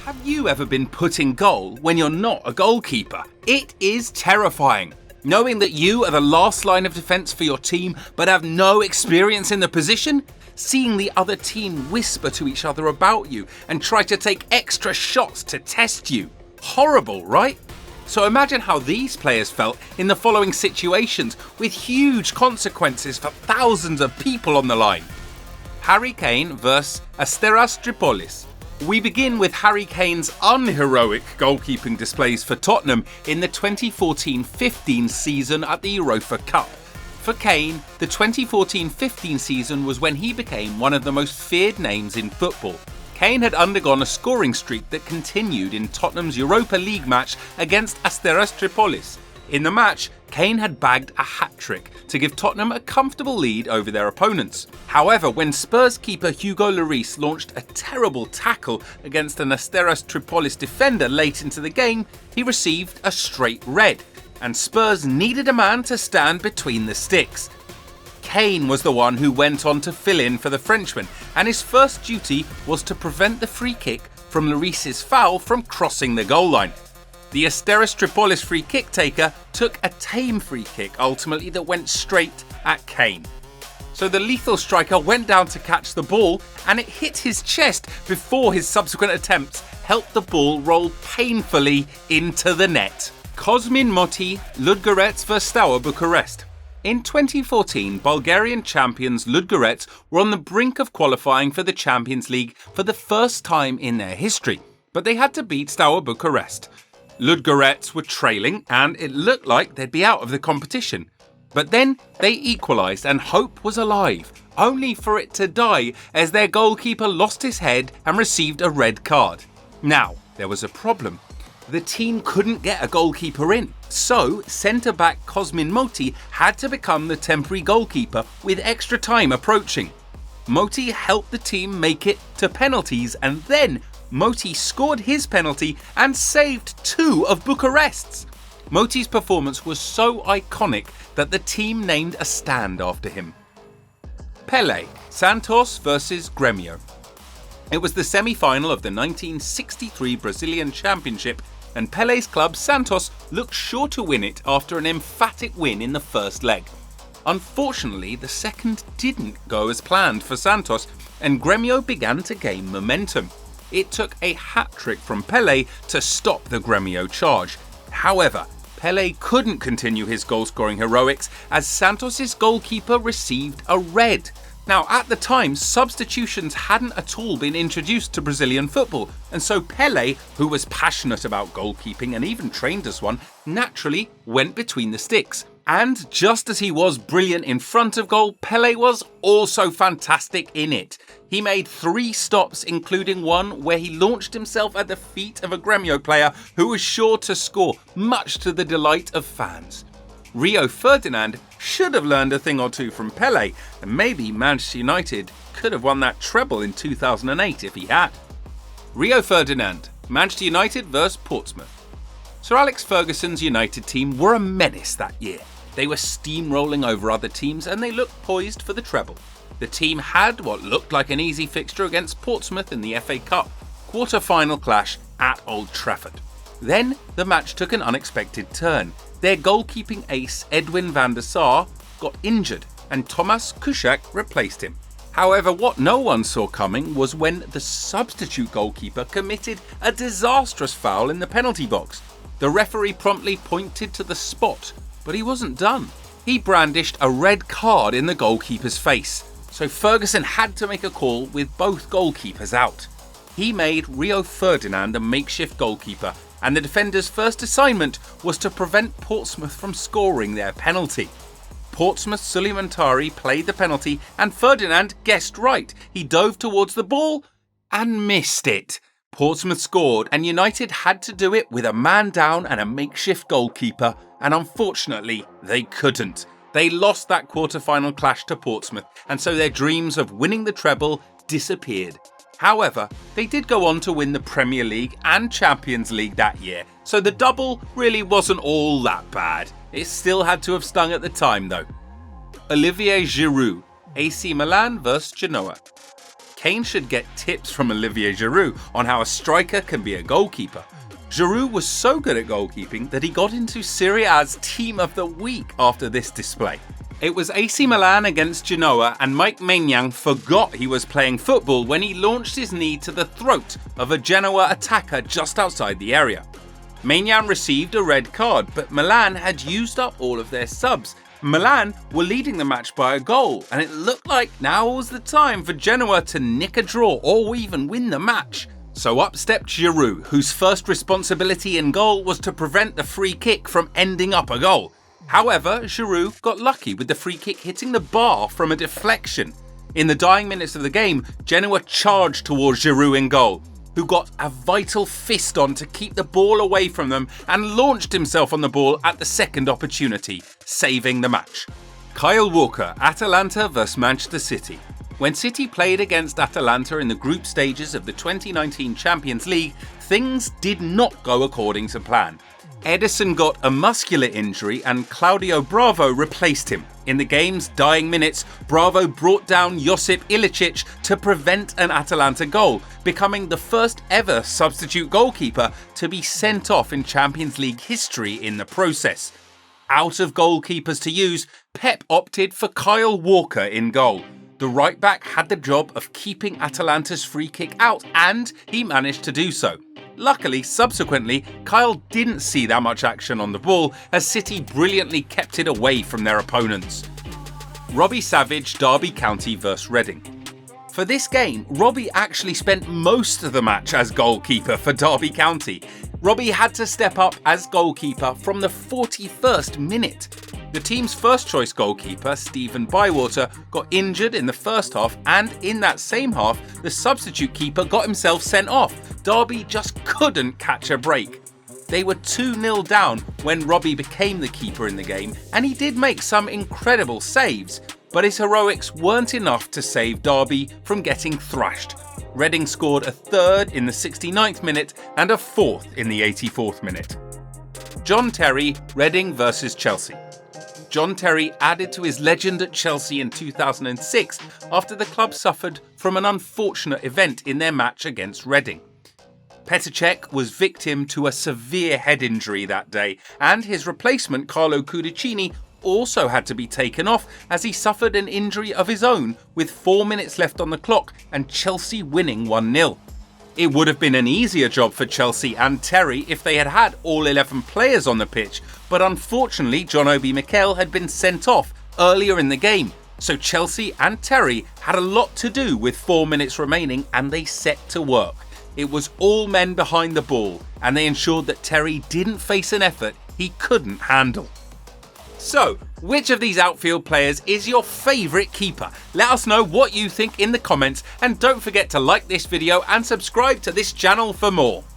Have you ever been put in goal when you're not a goalkeeper? It is terrifying. Knowing that you are the last line of defence for your team but have no experience in the position? Seeing the other team whisper to each other about you and try to take extra shots to test you? Horrible, right? So imagine how these players felt in the following situations with huge consequences for thousands of people on the line. Harry Kane vs Asteras Tripolis. We begin with Harry Kane's unheroic goalkeeping displays for Tottenham in the 2014-15 season at the Europa Cup. For Kane, the 2014-15 season was when he became one of the most feared names in football. Kane had undergone a scoring streak that continued in Tottenham's Europa League match against Asteras Tripolis. In the match, Kane had bagged a hat-trick to give Tottenham a comfortable lead over their opponents. However, when Spurs keeper Hugo Lloris launched a terrible tackle against an Asteras Tripolis defender late into the game, he received a straight red, and Spurs needed a man to stand between the sticks. Kane was the one who went on to fill in for the Frenchman, and his first duty was to prevent the free kick from Lloris's foul from crossing the goal line. The Asteras Tripolis free kick taker took a tame free kick ultimately that went straight at Kane. So the lethal striker went down to catch the ball and it hit his chest before his subsequent attempts helped the ball roll painfully into the net. Cosmin Moti, Ludogorets vs Steaua Bucharest. In 2014, Bulgarian champions Ludogorets were on the brink of qualifying for the Champions League for the first time in their history, but they had to beat Steaua Bucharest. Ludogorets were trailing and it looked like they'd be out of the competition. But then they equalised and hope was alive, only for it to die as their goalkeeper lost his head and received a red card. Now, there was a problem. The team couldn't get a goalkeeper in, so centre-back Cosmin Moti had to become the temporary goalkeeper with extra time approaching. Moti helped the team make it to penalties and then Moti scored his penalty and saved two of Bucharest's. Moti's performance was so iconic that the team named a stand after him. Pelé, Santos vs Grêmio. It was the semi-final of the 1963 Brazilian Championship and Pelé's club Santos looked sure to win it after an emphatic win in the first leg. Unfortunately, the second didn't go as planned for Santos and Grêmio began to gain momentum. It took a hat-trick from Pelé to stop the Grêmio charge. However, Pelé couldn't continue his goal-scoring heroics as Santos' goalkeeper received a red. Now, at the time, substitutions hadn't at all been introduced to Brazilian football, and so Pelé, who was passionate about goalkeeping and even trained as one, naturally went between the sticks. And just as he was brilliant in front of goal, Pelé was also fantastic in it. He made 3 stops, including one where he launched himself at the feet of a Grêmio player who was sure to score, much to the delight of fans. Rio Ferdinand should have learned a thing or two from Pelé, and maybe Manchester United could have won that treble in 2008 if he had. Rio Ferdinand, Manchester United vs Portsmouth. Sir Alex Ferguson's United team were a menace that year. They were steamrolling over other teams and they looked poised for the treble. The team had what looked like an easy fixture against Portsmouth in the FA Cup quarter-final clash at Old Trafford. Then the match took an unexpected turn. Their goalkeeping ace Edwin van der Sar got injured and Thomas Kuszczak replaced him. However, what no one saw coming was when the substitute goalkeeper committed a disastrous foul in the penalty box. The referee promptly pointed to the spot, but he wasn't done. He brandished a red card in the goalkeeper's face, so Ferguson had to make a call with both goalkeepers out. He made Rio Ferdinand a makeshift goalkeeper, and the defender's first assignment was to prevent Portsmouth from scoring their penalty. Portsmouth's Suleiman Tari played the penalty and Ferdinand guessed right. He dove towards the ball and missed it. Portsmouth scored and United had to do it with a man down and a makeshift goalkeeper, and unfortunately they couldn't. They lost that quarter-final clash to Portsmouth, and so their dreams of winning the treble disappeared. However, they did go on to win the Premier League and Champions League that year, so the double really wasn't all that bad. It still had to have stung at the time though. Olivier Giroud, AC Milan vs Genoa. Kane should get tips from Olivier Giroud on how a striker can be a goalkeeper. Giroud was so good at goalkeeping that he got into Serie A's Team of the Week after this display. It was AC Milan against Genoa, and Mike Maignan forgot he was playing football when he launched his knee to the throat of a Genoa attacker just outside the area. Maignan received a red card, but Milan had used up all of their subs. Milan were leading the match by a goal, and it looked like now was the time for Genoa to nick a draw or even win the match. So up stepped Giroud, whose first responsibility in goal was to prevent the free kick from ending up a goal. However, Giroud got lucky with the free kick hitting the bar from a deflection. In the dying minutes of the game, Genoa charged towards Giroud in goal, who got a vital fist on to keep the ball away from them and launched himself on the ball at the second opportunity, saving the match. Kyle Walker, Atalanta vs Manchester City. When City played against Atalanta in the group stages of the 2019 Champions League, things did not go according to plan. Ederson got a muscular injury and Claudio Bravo replaced him. In the game's dying minutes, Bravo brought down Josip Ilicic to prevent an Atalanta goal, becoming the first ever substitute goalkeeper to be sent off in Champions League history in the process. Out of goalkeepers to use, Pep opted for Kyle Walker in goal. The right back had the job of keeping Atalanta's free kick out, and he managed to do so. Luckily, subsequently, Kyle didn't see that much action on the ball as City brilliantly kept it away from their opponents. Robbie Savage, Derby County vs Reading. For this game, Robbie actually spent most of the match as goalkeeper for Derby County. Robbie had to step up as goalkeeper from the 41st minute. The team's first choice goalkeeper, Stephen Bywater, got injured in the first half, and in that same half, the substitute keeper got himself sent off. Derby just couldn't catch a break. They were 2-0 down when Robbie became the keeper in the game, and he did make some incredible saves, but his heroics weren't enough to save Derby from getting thrashed. Reading scored a third in the 69th minute and a fourth in the 84th minute. John Terry, Reading vs Chelsea. John Terry added to his legend at Chelsea in 2006 after the club suffered from an unfortunate event in their match against Reading. Petr Cech was victim to a severe head injury that day, and his replacement Carlo Cudicini also had to be taken off as he suffered an injury of his own with 4 minutes left on the clock and Chelsea winning 1-0. It would have been an easier job for Chelsea and Terry if they had had all 11 players on the pitch, but unfortunately John Obi Mikel had been sent off earlier in the game, so Chelsea and Terry had a lot to do with 4 minutes remaining and they set to work. It was all men behind the ball and they ensured that Terry didn't face an effort he couldn't handle. So, which of these outfield players is your favourite keeper? Let us know what you think in the comments, and don't forget to like this video and subscribe to this channel for more.